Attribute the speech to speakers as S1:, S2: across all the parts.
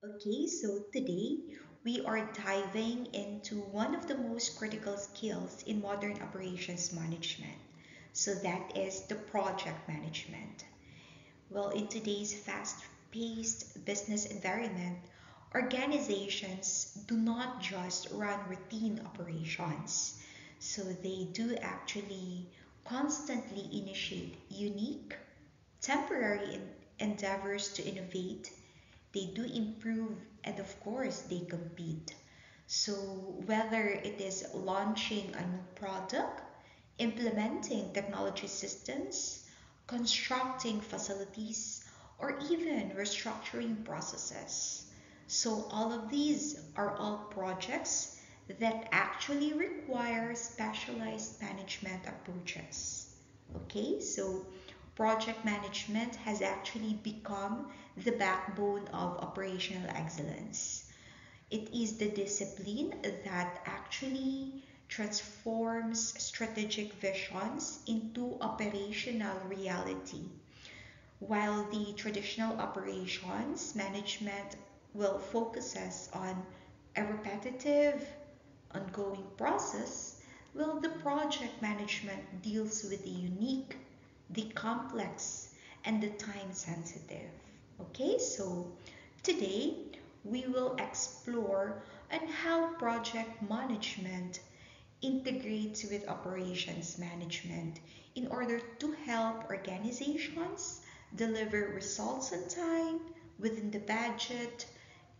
S1: Okay, so today we are diving into one of the most critical skills in modern operations management. So that is the project management. Well, in today's fast paced business environment, organizations do not just run routine operations. So they do actually constantly initiate unique, temporary endeavors to innovate. They do improve, and of course they compete. So whether it is launching a new product, implementing technology systems, constructing facilities, or even restructuring processes, so all of these are all projects that actually require specialized management approaches. Okay, so project management has actually become the backbone of operational excellence. It is the discipline that actually transforms strategic visions into operational reality. While the traditional operations management will focuses on a repetitive, ongoing process, while the project management deals with the unique, the complex, and the time sensitive. Okay, so today we will explore on how project management integrates with operations management in order to help organizations deliver results on time, within the budget,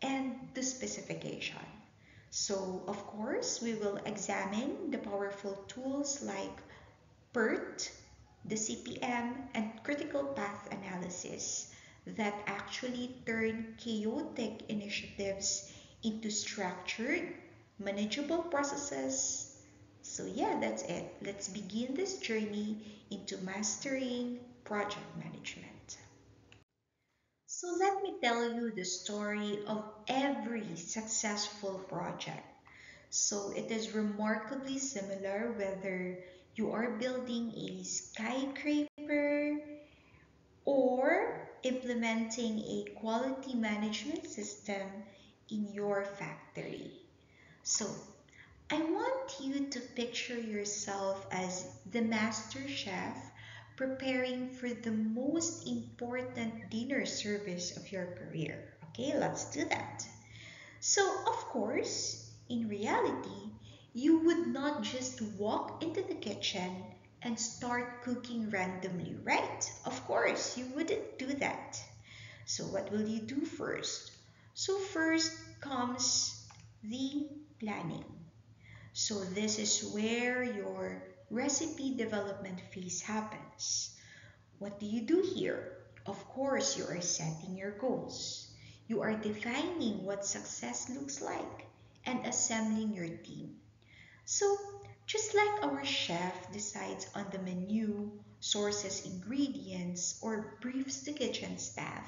S1: and the specification. So, of course, we will examine the powerful tools like PERT, the CPM, and critical path analysis that actually turn chaotic initiatives into structured, manageable processes. So, yeah, that's it. Let's begin this journey into mastering project management. So, let me tell you the story of every successful project. So it is remarkably similar whether you are building a skyscraper or implementing a quality management system in your factory. So I want you to picture yourself as the master chef preparing for the most important dinner service of your career. Okay, let's do that. So, of course, in reality, you would not just walk into the kitchen and start cooking randomly, right? Of course, you wouldn't do that. So, what will you do first? So, first comes the planning. So, this is where your recipe development phase happens. What do you do here? Of course, you are setting your goals. You are defining what success looks like and assembling your team. So, just like our chef decides on the menu, sources ingredients, or briefs the kitchen staff,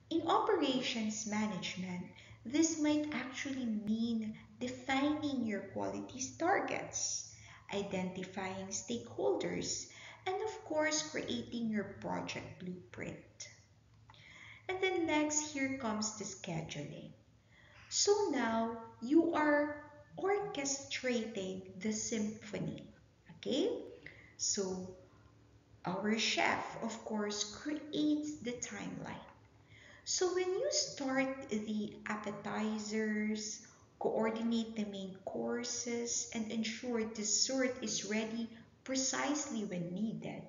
S1: in operations management, this might actually mean defining your quality targets, identifying stakeholders, and of course, creating your project blueprint. And then next, here comes the scheduling. So now you are orchestrating the symphony. Okay? So our chef, of course, creates the timeline. So when you start the appetizers, coordinate the main courses, and ensure dessert is ready precisely when needed.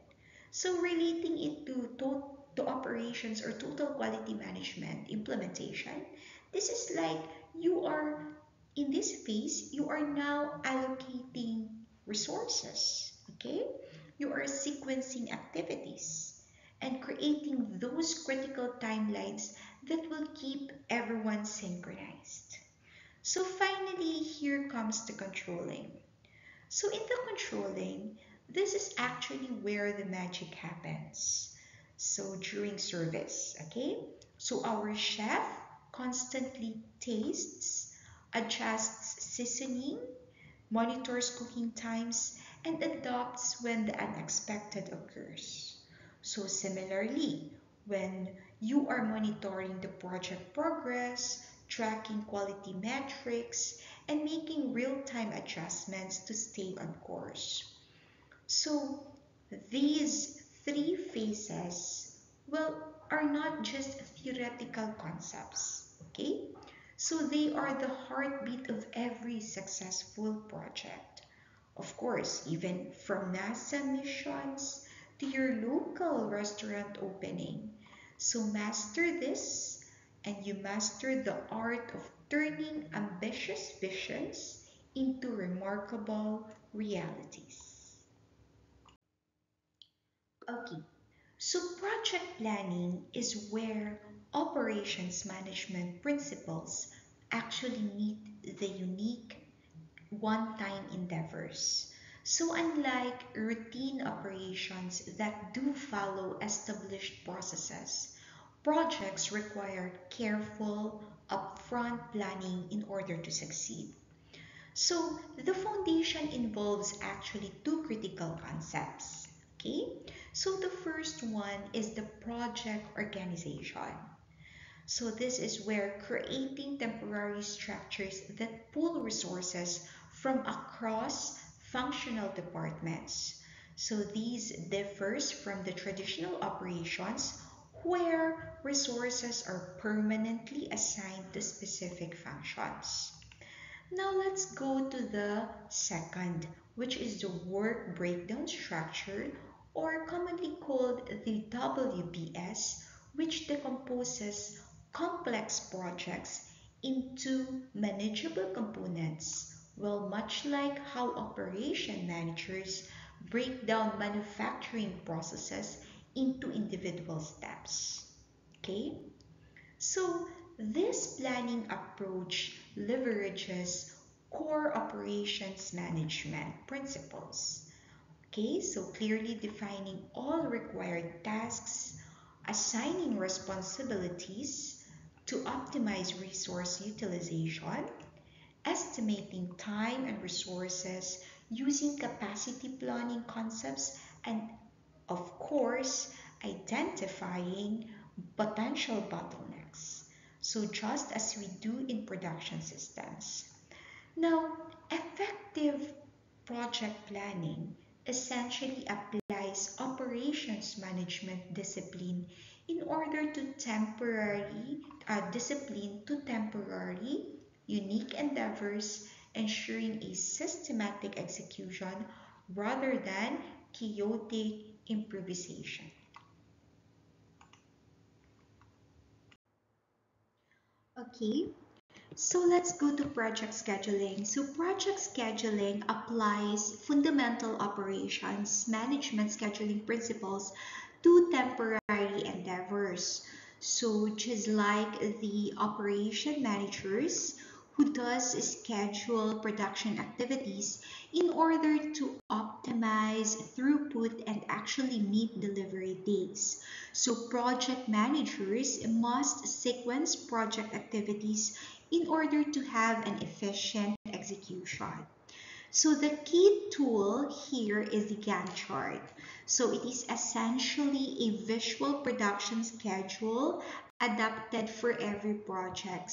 S1: So relating it to operations or total quality management implementation, this is like you are in this phase, you are now allocating resources, okay? You are sequencing activities and creating those critical timelines that will keep everyone synchronized. So finally, here comes the controlling. So in the controlling, this is actually where the magic happens. So during service, okay? So our chef constantly tastes, adjusts seasoning, monitors cooking times, and adapts when the unexpected occurs. So similarly, when You are monitoring the project progress, tracking quality metrics, and making real-time adjustments to stay on course. So these three phases, well, are not just theoretical concepts, okay? So they are the heartbeat of every successful project. Of course, even from NASA missions to your local restaurant opening. So master this, and you master the art of turning ambitious visions into remarkable realities. Okay, so project planning is where operations management principles actually meet the unique one-time endeavors. So unlike routine operations that do follow established processes, projects require careful, upfront planning in order to succeed. So the foundation involves actually two critical concepts. Okay, so the first one is the project organization. So this is where creating temporary structures that pull resources from across functional departments. So these differs from the traditional operations where resources are permanently assigned to specific functions. Now let's go to the second, which is the work breakdown structure, or commonly called the WBS, which decomposes complex projects into manageable components. Well, much like how operation managers break down manufacturing processes into individual steps. Okay? So, this planning approach leverages core operations management principles. Okay, so clearly defining all required tasks, assigning responsibilities to optimize resource utilization, estimating time and resources using capacity planning concepts, and of course, identifying potential bottlenecks. So just as we do in production systems. Now, effective project planning essentially applies operations management discipline in order to temporary, unique endeavors, ensuring a systematic execution rather than chaotic improvisation. Okay, so let's go to project scheduling. So project scheduling applies fundamental operations management scheduling principles to temporary endeavors. So just like the operation managers who does schedule production activities in order to optimize throughput and actually meet delivery dates. So project managers must sequence project activities in order to have an efficient execution. So the key tool here is the Gantt chart. So it is essentially a visual production schedule adapted for every project.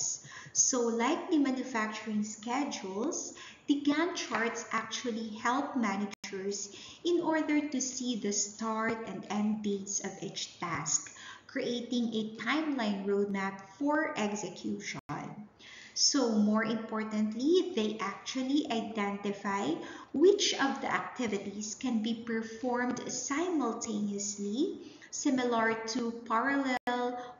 S1: So like the manufacturing schedules, the Gantt charts actually help managers in order to see the start and end dates of each task, creating a timeline roadmap for execution. So more importantly, they actually identify which of the activities can be performed simultaneously, similar to parallel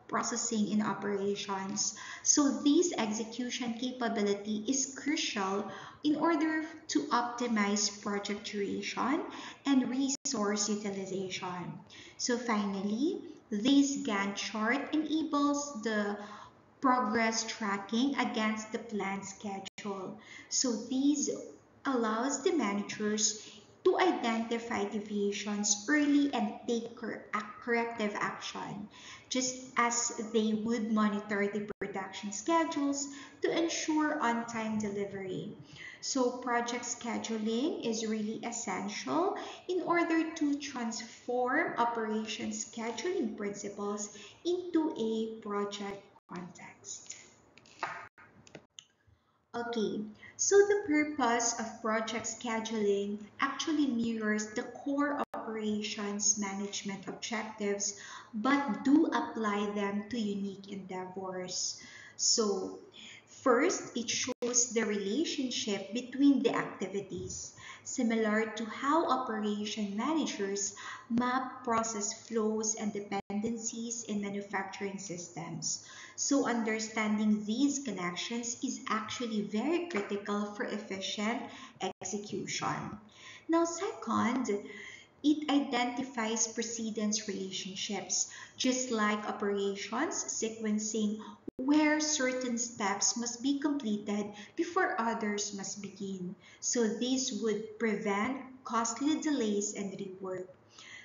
S1: processing in operations. So this execution capability is crucial in order to optimize project duration and resource utilization. So finally, this Gantt chart enables the progress tracking against the planned schedule. So these allows the managers to identify deviations early and take corrective action, just as they would monitor the production schedules to ensure on-time delivery. So project scheduling is really essential in order to transform operation scheduling principles into a project context. Okay, so the purpose of project scheduling actually mirrors the core operations management objectives, but do apply them to unique endeavors. So, first, it shows the relationship between the activities, similar to how operation managers map process flows and dependencies in manufacturing systems. So understanding these connections is actually very critical for efficient execution. Now, second, it identifies precedence relationships, just like operations sequencing, where certain steps must be completed before others must begin. So this would prevent costly delays and rework.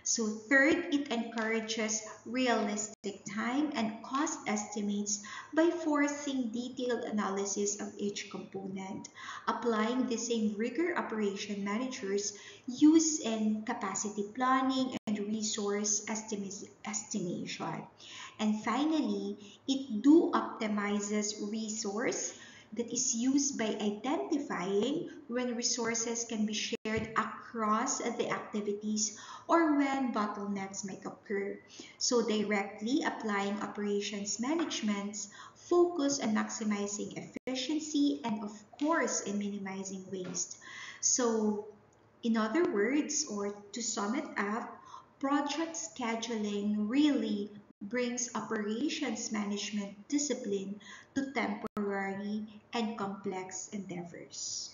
S1: So third, it encourages realistic time and cost estimates by forcing detailed analysis of each component, applying the same rigor operation managers use in capacity planning and resource estimation. And finally, it do optimizes resource that is used by identifying when resources can be shared across the activities or when bottlenecks might occur. So directly applying operations management's focus on maximizing efficiency and of course in minimizing waste. So in other words, or to sum it up, project scheduling really brings operations management discipline to temporary and complex endeavors.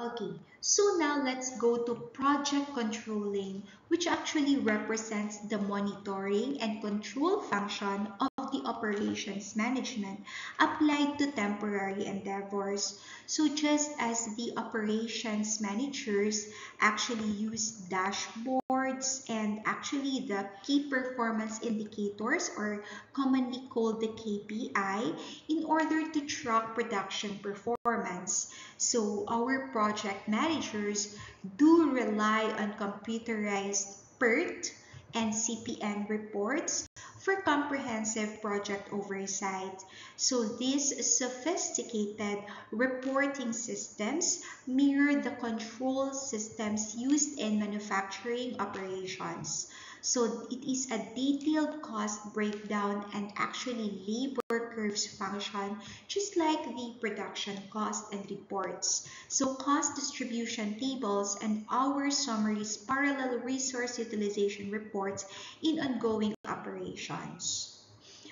S1: Okay, so now let's go to project controlling, which actually represents the monitoring and control function of the operations management applied to temporary endeavors. So just as the operations managers actually use dashboards and actually the key performance indicators, or commonly called the KPI, in order to track production performance. So our project managers do rely on computerized PERT and CPN reports for comprehensive project oversight. So these sophisticated reporting systems mirror the control systems used in manufacturing operations. So it is a detailed cost breakdown and actually labor curves function just like the production cost and reports. So cost distribution tables and hour summaries parallel resource utilization reports in ongoing operations.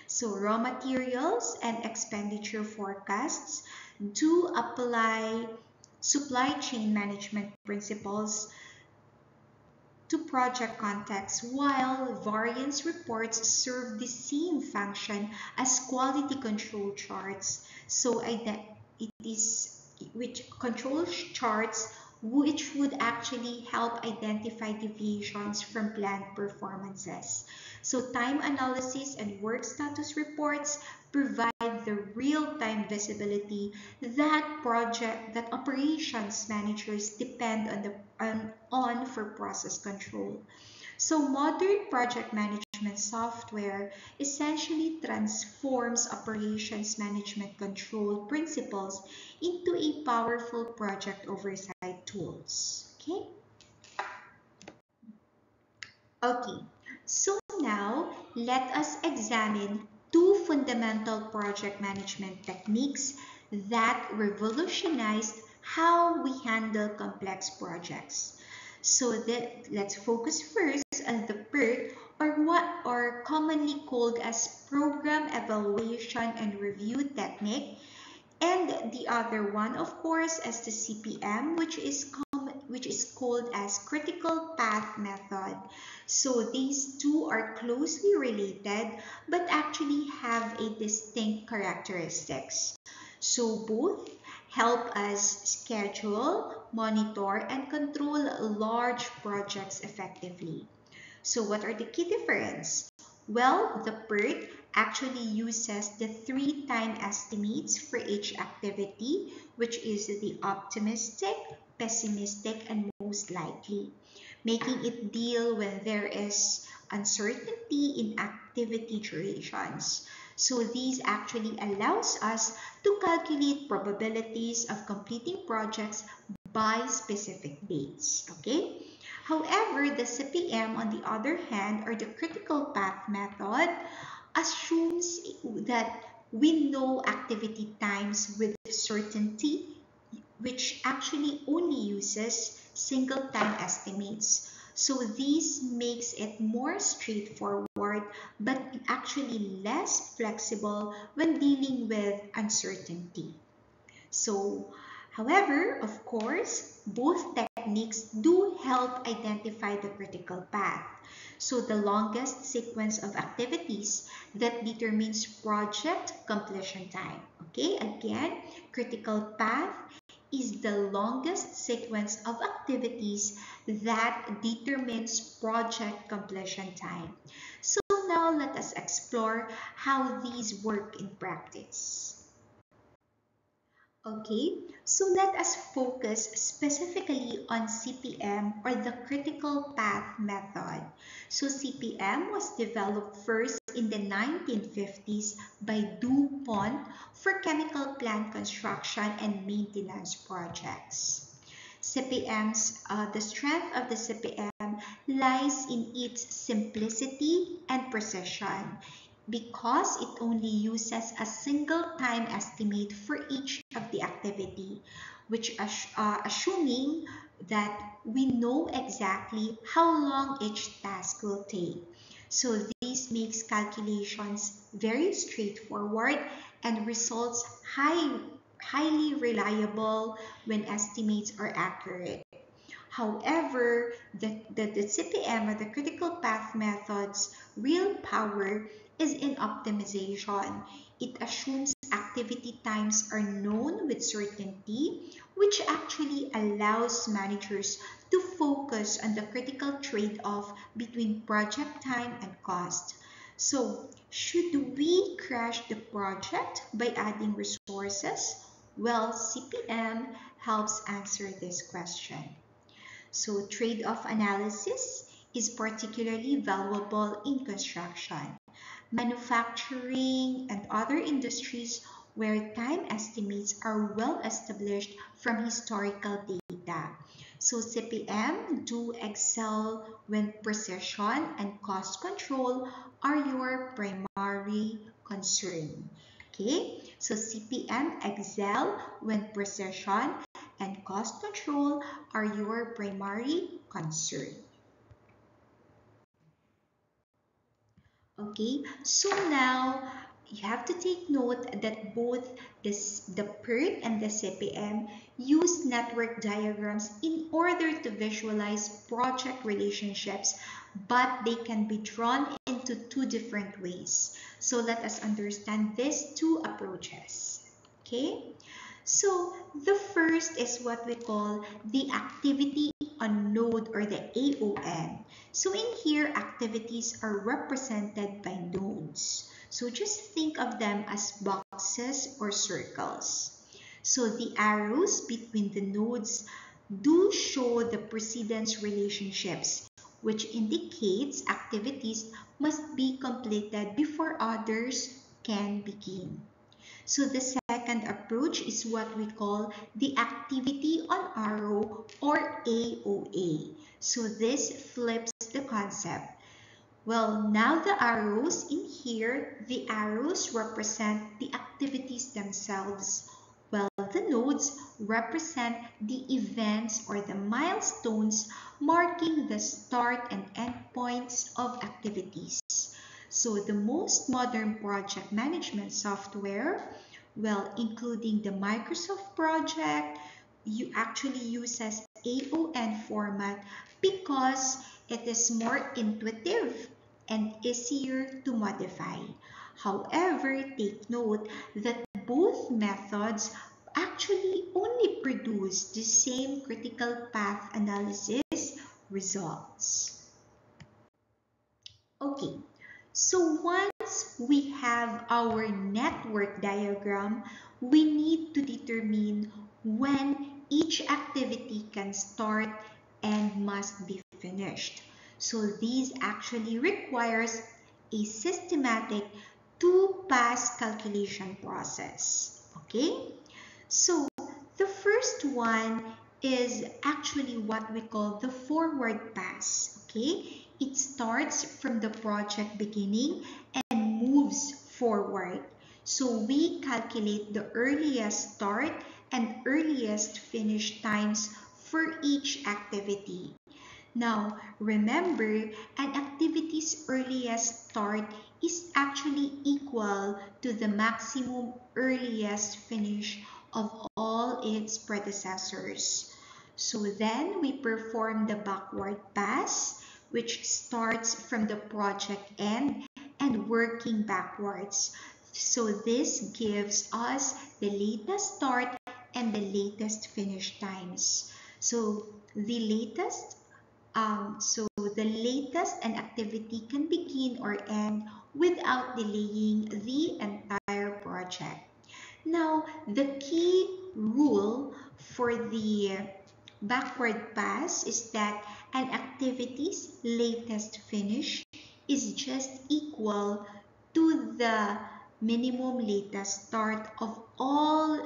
S1: So raw materials and expenditure forecasts do apply supply chain management principles to project context, while variance reports serve the same function as quality control charts. So it is which control charts which would actually help identify deviations from planned performances. So time analysis and work status reports provide the real-time visibility that operations managers depend on for process control. So modern project management software essentially transforms operations management control principles into a powerful project oversight tools. Okay? Okay, so now let us examine two fundamental project management techniques that revolutionized how we handle complex projects. So let's focus first on the PERT, or what are commonly called as Program Evaluation and Review Technique, and the other one, of course, is the CPM, which is called as Critical Path Method. So these two are closely related, but actually have a distinct characteristics. So both help us schedule, monitor, and control large projects effectively. So what are the key differences? Well, the PERT actually uses the 3 time estimates for each activity, which is the optimistic, pessimistic, and most likely, making it deal when there is uncertainty in activity durations. So these actually allows us to calculate probabilities of completing projects by specific dates. Okay? However, the CPM, on the other hand, or the critical path method, assumes that we know activity times with certainty, which actually only uses single time estimates. So this makes it more straightforward but actually less flexible when dealing with uncertainty. So, however, of course, both techniques do help identify the critical path. So, the longest sequence of activities that determines project completion time. Okay, again, critical path is the longest sequence of activities that determines project completion time. So, now let us explore how these work in practice. Okay, so let us focus specifically on CPM, or the critical path method. So CPM was developed first in the 1950s by DuPont for chemical plant construction and maintenance projects. The strength of the CPM lies in its simplicity and precision, because it only uses a single time estimate for each of the activity, which assuming that we know exactly how long each task will take. So this makes calculations very straightforward and results highly reliable when estimates are accurate. However, the CPM, or the critical path method's real power is in optimization. It assumes activity times are known with certainty, which actually allows managers to focus on the critical trade-off between project time and cost. So, should we crash the project by adding resources? Well, CPM helps answer this question. So trade-off analysis is particularly valuable in construction, manufacturing, and other industries where time estimates are well established from historical data. So CPM do excel when precision and cost control are your primary concern. Okay, so CPM excel when precision and cost control are your primary concern. Okay, so now you have to take note that both the PERT and the CPM use network diagrams in order to visualize project relationships, but they can be drawn into two different ways. So let us understand these two approaches. Okay, so the first is what we call the activity on node, or the AON. So in here, activities are represented by nodes. So just think of them as boxes or circles. So the arrows between the nodes do show the precedence relationships, which indicates activities must be completed before others can begin. So the second approach is what we call the activity on arrow, or AOA. So this flips the concept. Well, now the arrows in here, the arrows represent the activities themselves, while the nodes represent the events, or the milestones marking the start and end points of activities. So the most modern project management software, well, including the Microsoft project, you actually uses AON format because it is more intuitive and easier to modify. However, take note that both methods actually only produce the same critical path analysis results. Okay, so once we have our network diagram, we need to determine when each activity can start and must be finished. So this actually requires a systematic two-pass calculation process. Okay? So the first one is actually what we call the forward pass. Okay? It starts from the project beginning and moves forward. So we calculate the earliest start and earliest finish times for each activity. Now, remember, an activity's earliest start is actually equal to the maximum earliest finish of all its predecessors. So then we perform the backward pass, which starts from the project end and working backwards. So this gives us the latest start and the latest finish times. So the latest an activity can begin or end without delaying the entire project. Now, the key rule for the backward pass is that an activity's latest finish is just equal to the minimum latest start of all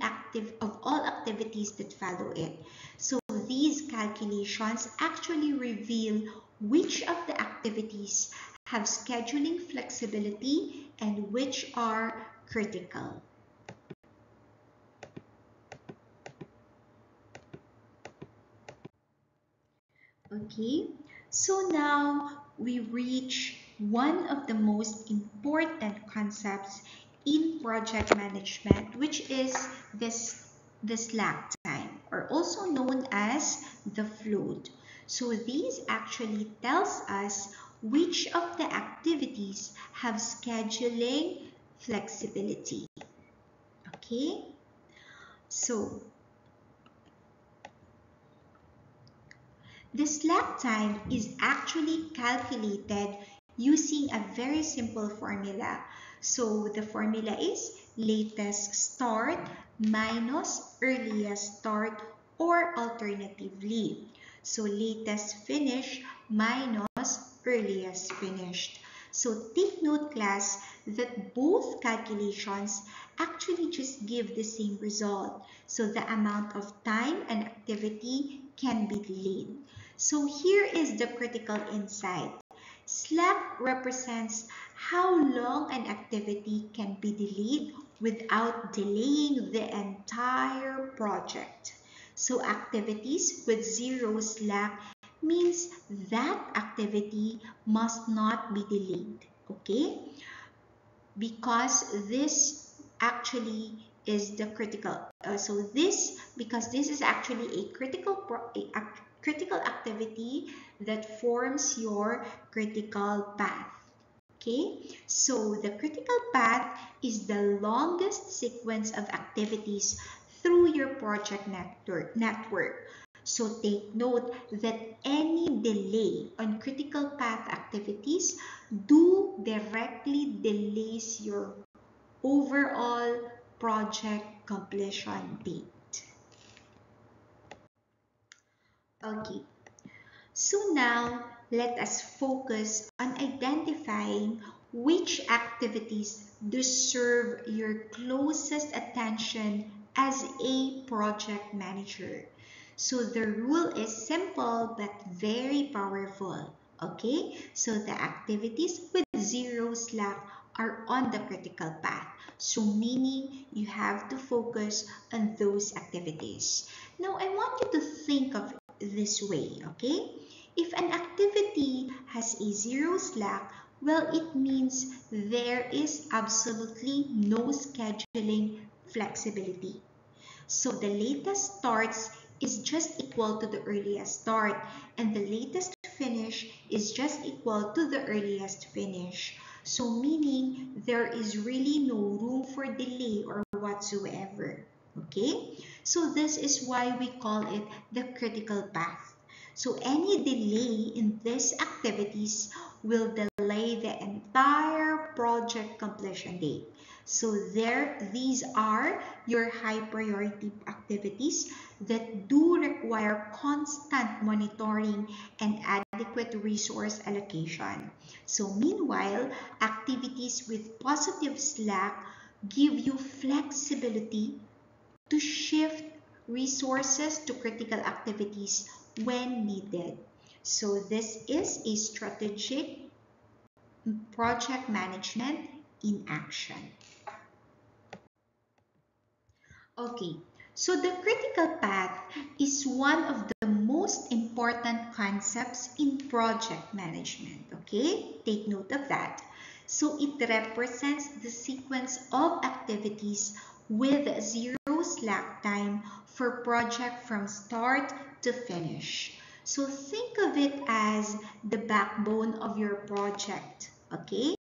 S1: activities that follow it. So these calculations actually reveal which of the activities have scheduling flexibility and which are critical. Okay, so now we reach one of the most important concepts in project management, which is the slack time, or also known as the float. So this actually tells us which of the activities have scheduling flexibility. Okay, so the slack time is actually calculated using a very simple formula. So the formula is latest start minus earliest start, or alternatively, so latest finish minus earliest finished. So take note, class, that both calculations actually just give the same result. So the amount of time and activity can be delayed. So here is the critical insight. Slack represents how long an activity can be delayed without delaying the entire project. So activities with zero slack means that activity must not be delayed. Okay? Because this actually is the critical. Because this is actually a critical activity that forms your critical path. Okay, so the critical path is the longest sequence of activities through your project network. So take note that any delay on critical path activities do directly delays your overall project completion date. Okay, so now let us focus on identifying which activities deserve your closest attention as a project manager. So the rule is simple but very powerful. Okay, so the activities with zero slack are on the critical path. So meaning you have to focus on those activities. Now I want you to think of it this way, okay? If an activity has a zero slack, well, it means there is absolutely no scheduling flexibility. So the latest starts is just equal to the earliest start, and the latest finish is just equal to the earliest finish. So meaning there is really no room for delay or whatsoever. Okay? So this is why we call it the critical path. So any delay in these activities will delay the entire project completion date. So these are your high priority activities that do require constant monitoring and adequate resource allocation. So meanwhile, activities with positive slack give you flexibility to shift resources to critical activities when needed. So this is a strategic project management in action. Okay, so the critical path is one of the most important concepts in project management. Okay, take note of that. So it represents the sequence of activities with zero slack time for project from start to finish. So think of it as the backbone of your project. Okay,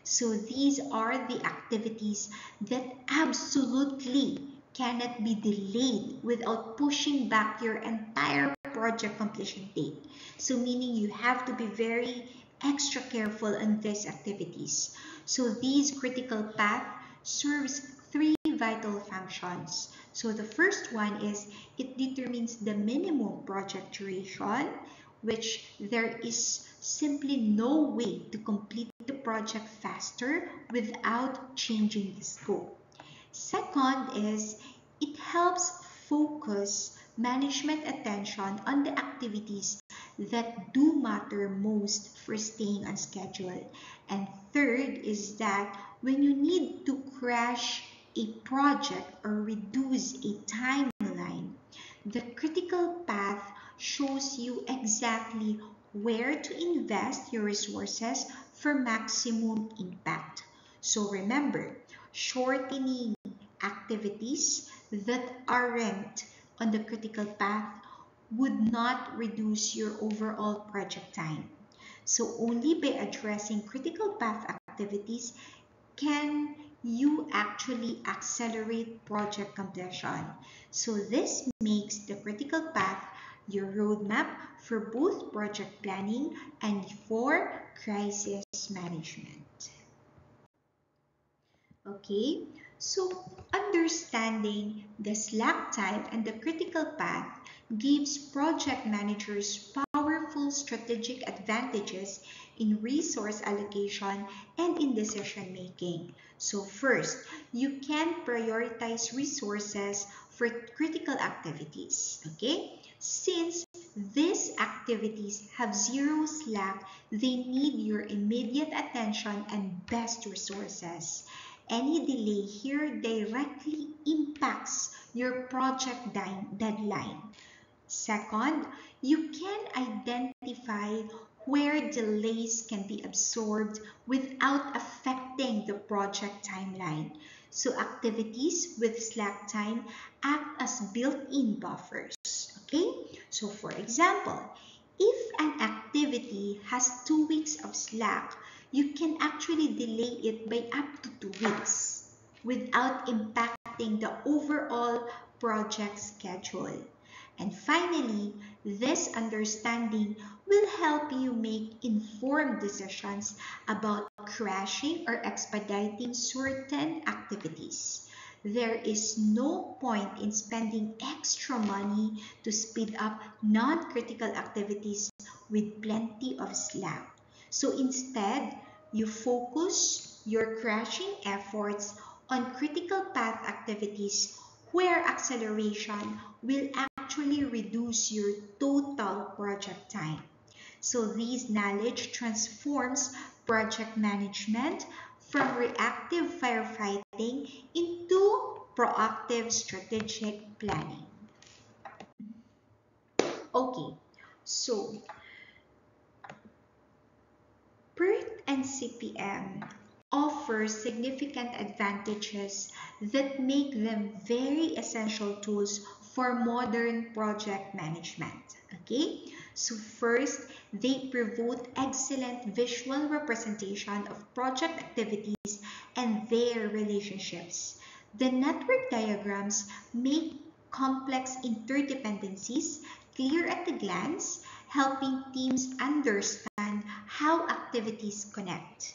S1: so these are the activities that absolutely cannot be delayed without pushing back your entire project completion date. So meaning you have to be very extra careful on these activities. So these critical path serves three vital functions. So the first one is it determines the minimum project duration, which there is simply no way to complete the project faster without changing the scope. Second is it helps focus management attention on the activities that do matter most for staying on schedule. And third is that when you need to crash a project or reduce a timeline, the critical path shows you exactly where to invest your resources for maximum impact. So remember, shortening activities that aren't on the critical path would not reduce your overall project time. So only by addressing critical path activities can you actually accelerate project completion. So this makes the critical path your roadmap for both project planning and for crisis management. Okay, so understanding the slack time and the critical path gives project managers powerful strategic advantages in resource allocation and in decision making. So first, you can prioritize resources for critical activities. Okay, since these activities have zero slack, they need your immediate attention and best resources. Any delay here directly impacts your project deadline. Second, you can identify where delays can be absorbed without affecting the project timeline. So activities with slack time act as built-in buffers. Okay? So for example, if an activity has 2 weeks of slack, you can actually delay it by up to 2 weeks without impacting the overall project schedule. And finally, this understanding will help you make informed decisions about crashing or expediting certain activities. There is no point in spending extra money to speed up non-critical activities with plenty of slack. So instead, you focus your crashing efforts on critical path activities where acceleration will actually reduce your total project time. So this knowledge transforms project management from reactive firefighting into proactive strategic planning. Okay, so PERT and CPM offer significant advantages that make them very essential tools for modern project management. Okay, so first, they provide excellent visual representation of project activities and their relationships. The network diagrams make complex interdependencies clear at a glance, helping teams understand how activities connect.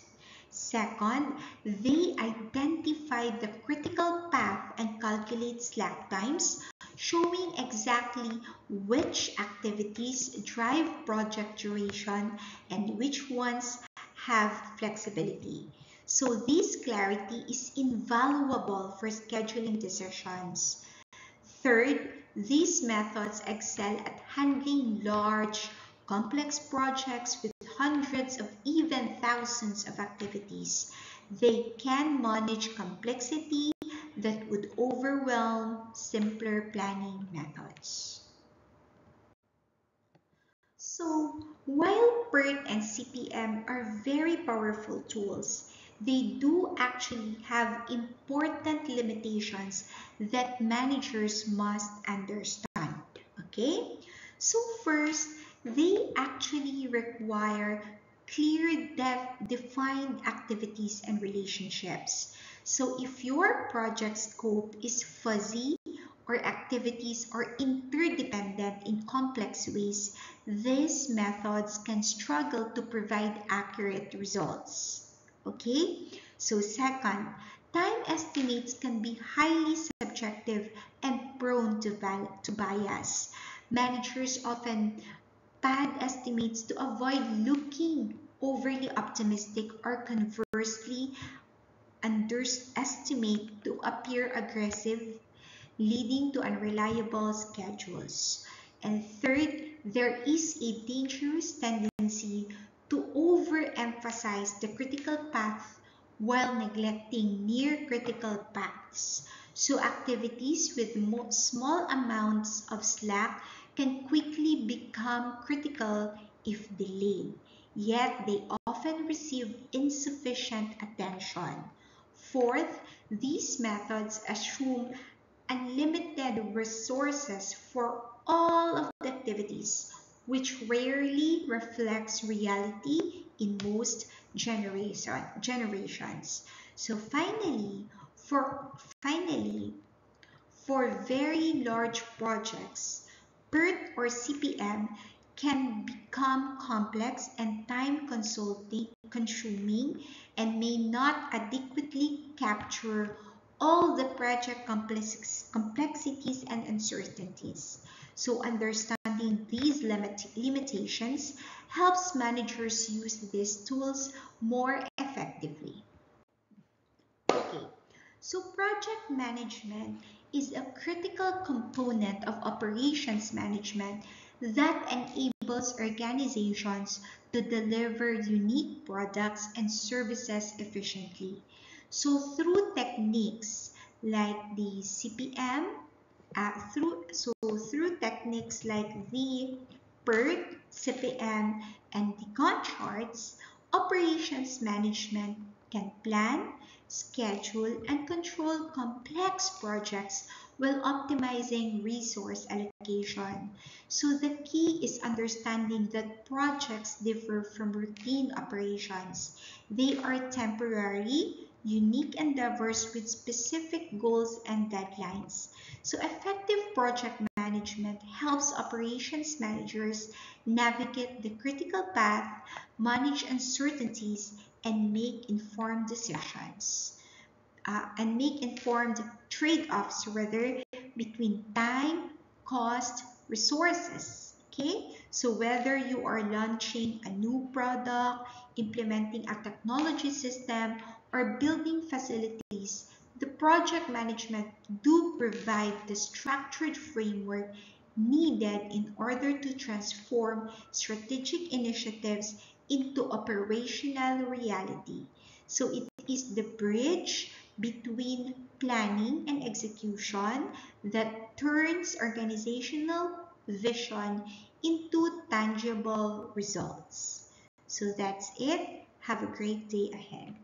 S1: Second, they identify the critical path and calculate slack times, showing exactly which activities drive project duration and which ones have flexibility. So this clarity is invaluable for scheduling decisions. Third, these methods excel at handling large, complex projects with hundreds of even thousands of activities. They can manage complexity that would overwhelm simpler planning methods. So, while PERT and CPM are very powerful tools, they do actually have important limitations that managers must understand. Okay? So, first, they actually require clear, defined activities and relationships. So, if your project scope is fuzzy or activities are interdependent in complex ways, these methods can struggle to provide accurate results. Okay? So second, time estimates can be highly subjective and prone to bias. Managers often pad estimates to avoid looking overly optimistic or conversely underestimate to appear aggressive, leading to unreliable schedules. And third, there is a dangerous tendency to overemphasize the critical path while neglecting near critical paths. So activities with small amounts of slack can quickly become critical if delayed, yet they often receive insufficient attention. Fourth, these methods assume unlimited resources for all of the activities, which rarely reflects reality in most generations. So finally, for very large projects, PERT or CPM can become complex and time-consuming and may not adequately capture all the project complexities and uncertainties. So understanding these limitations helps managers use these tools more effectively. Okay, so project management is a critical component of operations management that enables organizations to deliver unique products and services efficiently. So through techniques like the CPM, through techniques like the PERT, CPM, and the Gantt charts, operations management can plan, schedule, and control complex projects while optimizing resource allocation. So the key is understanding that projects differ from routine operations. They are temporary, unique endeavors with specific goals and deadlines. So effective project management helps operations managers navigate the critical path, manage uncertainties, and make informed decisions. And make informed trade-offs rather between time, cost, resources. Okay, so whether you are launching a new product, implementing a technology system, or building facilities, the project management do provide the structured framework needed in order to transform strategic initiatives into operational reality. So it is the bridge between planning and execution that turns organizational vision into tangible results. So that's it. Have a great day ahead.